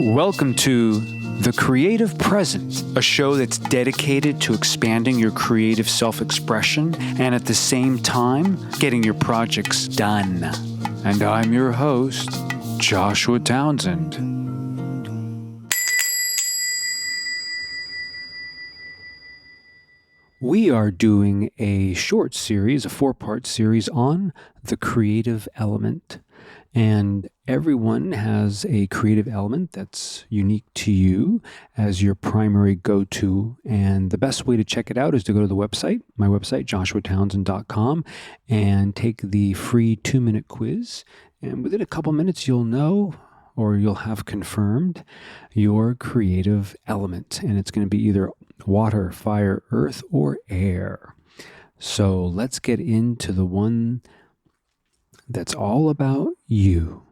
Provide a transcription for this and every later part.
Welcome to The Creative Present, a show that's dedicated to expanding your creative self-expression and at the same time, getting your projects done. And I'm your host, Joshua Townshend. We are doing a short series, a 4-part series on the creative element. And everyone has a creative element that's unique to you as your primary go-to. And the best way to check it out is to go to the website, my website, joshuatownshend.com, and take the free 2-minute quiz. And within a couple minutes, you'll know, or you'll have confirmed, your creative element. And it's going to be either water, fire, earth, or air. So let's get into the one that's all about you.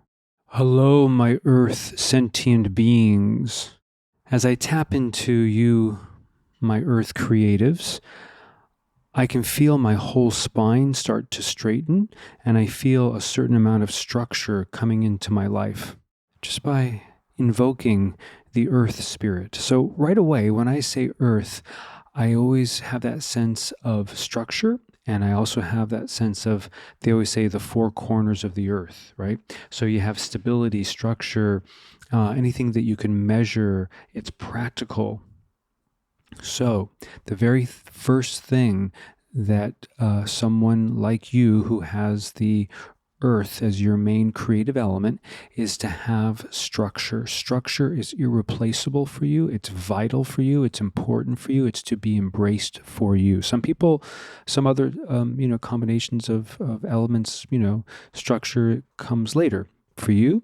Hello, my earth sentient beings. As I tap into you, my earth creatives, I can feel my whole spine start to straighten, and I feel a certain amount of structure coming into my life just by invoking the earth spirit. So right away, when I say earth, I always have that sense of structure. And I also have that sense of, they always say, the 4 corners of the earth, right? So you have stability, structure, anything that you can measure, it's practical. So the very first thing that someone like you who has the earth as your main creative element is to have structure. Structure is irreplaceable for you. It's vital for you. It's important for you. It's to be embraced for you. Some people, some other, combinations of elements, structure comes later. For you,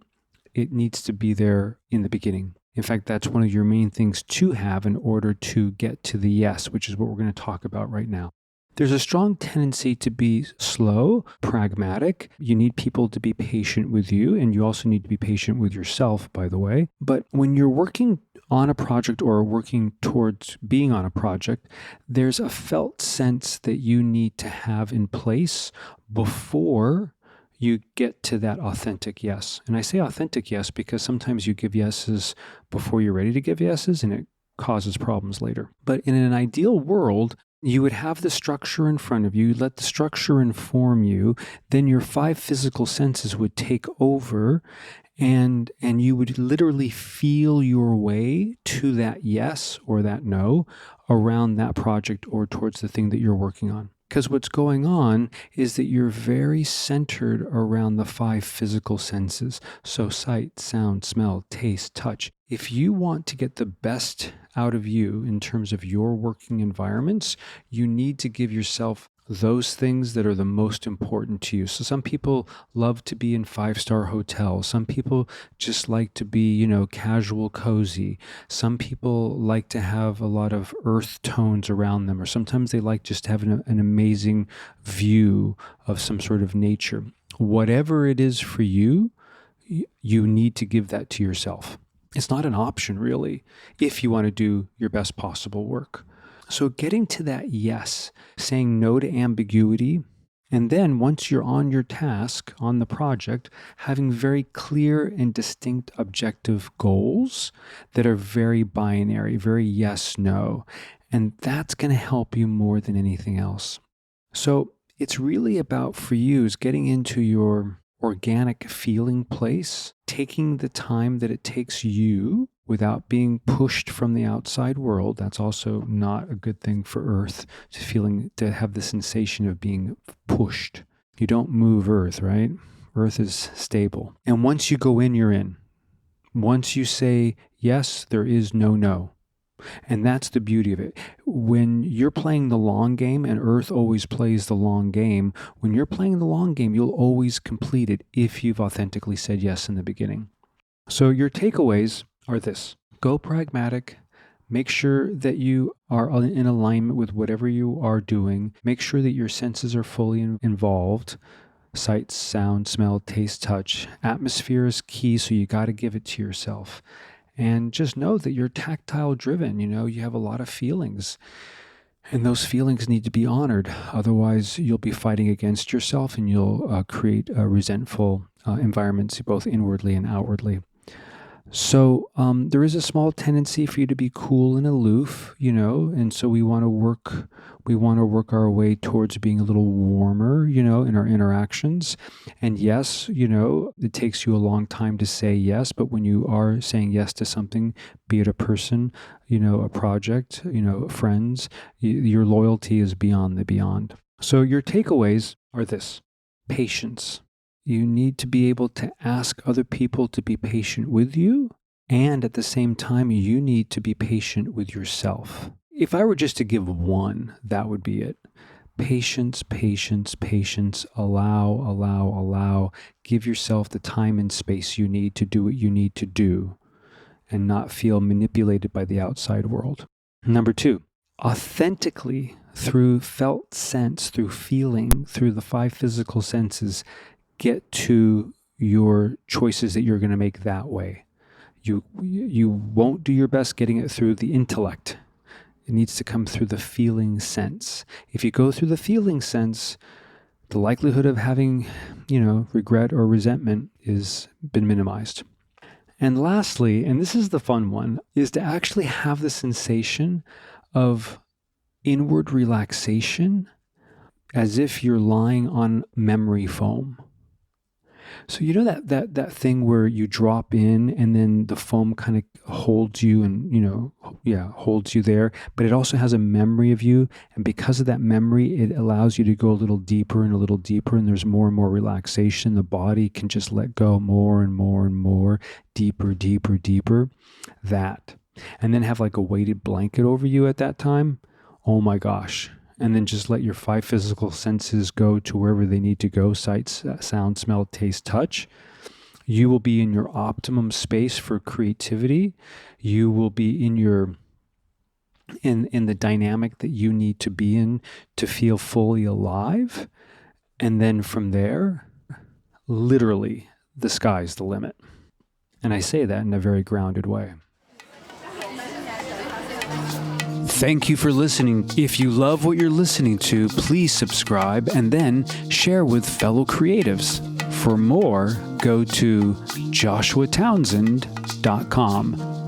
it needs to be there in the beginning. In fact, that's one of your main things to have in order to get to the yes, which is what we're going to talk about right now. There's a strong tendency to be slow, pragmatic. You need people to be patient with you, and you also need to be patient with yourself, by the way. But when you're working on a project or working towards being on a project, there's a felt sense that you need to have in place before you get to that authentic yes. And I say authentic yes because sometimes you give yeses before you're ready to give yeses, and it causes problems later. But in an ideal world, you would have the structure in front of you, let the structure inform you, then your 5 physical senses would take over, and you would literally feel your way to that yes or that no around that project or towards the thing that you're working on. Because what's going on is that you're very centered around the 5 physical senses. So sight, sound, smell, taste, touch. If you want to get the best out of you in terms of your working environments, you need to give yourself those things that are the most important to you. So some people love to be in 5-star hotels. Some people just like to be, casual, cozy. Some people like to have a lot of earth tones around them, or sometimes they like just having an amazing view of some sort of nature. Whatever it is for you, you need to give that to yourself. It's not an option, really, if you want to do your best possible work. So getting to that yes, saying no to ambiguity, and then once you're on your task, on the project, having very clear and distinct objective goals that are very binary, very yes, no. And that's going to help you more than anything else. So it's really about, for you, is getting into your organic feeling place, taking the time that it takes you without being pushed from the outside world. That's also not a good thing for Earth, to have the sensation of being pushed. You don't move Earth, right? Earth is stable. And once you go in, you're in. Once you say yes, there is no no. And that's the beauty of it. When you're playing the long game, and Earth always plays the long game, when you're playing the long game, you'll always complete it if you've authentically said yes in the beginning. So your takeaways are this. Go pragmatic. Make sure that you are in alignment with whatever you are doing. Make sure that your senses are fully involved. Sight, sound, smell, taste, touch. Atmosphere is key, so you got to give it to yourself. And just know that you're tactile driven. You have a lot of feelings. And those feelings need to be honored. Otherwise, you'll be fighting against yourself, and you'll create resentful environments, both inwardly and outwardly. So there is a small tendency for you to be cool and aloof, and so we want to work our way towards being a little warmer, in our interactions. And yes, it takes you a long time to say yes, but when you are saying yes to something, be it a person, a project, friends, your loyalty is beyond the beyond. So your takeaways are this: patience. You need to be able to ask other people to be patient with you. And at the same time, you need to be patient with yourself. If I were just to give one, that would be it. Patience, patience, patience. Allow, allow, allow. Give yourself the time and space you need to do what you need to do and not feel manipulated by the outside world. Number two, authentically, through felt sense, through feeling, through the five physical senses, get to your choices that you're going to make that way. You won't do your best getting it through the intellect. It needs to come through the feeling sense. If you go through the feeling sense, the likelihood of having, regret or resentment is been minimized. And lastly, and this is the fun one, is to actually have the sensation of inward relaxation as if you're lying on memory foam. So that thing where you drop in and then the foam kind of holds you and, holds you there, but it also has a memory of you. And because of that memory, it allows you to go a little deeper and a little deeper, and there's more and more relaxation. The body can just let go more and more and more, deeper, deeper, deeper. That. And then have like a weighted blanket over you at that time. Oh my gosh. And then just let your five physical senses go to wherever they need to go: sight, sound, smell, taste, touch. You will be in your optimum space for creativity. You will be in the dynamic that you need to be in to feel fully alive. And then from there, literally, the sky's the limit. And I say that in a very grounded way. Thank you for listening. If you love what you're listening to, please subscribe and then share with fellow creatives. For more, go to joshuatownsend.com.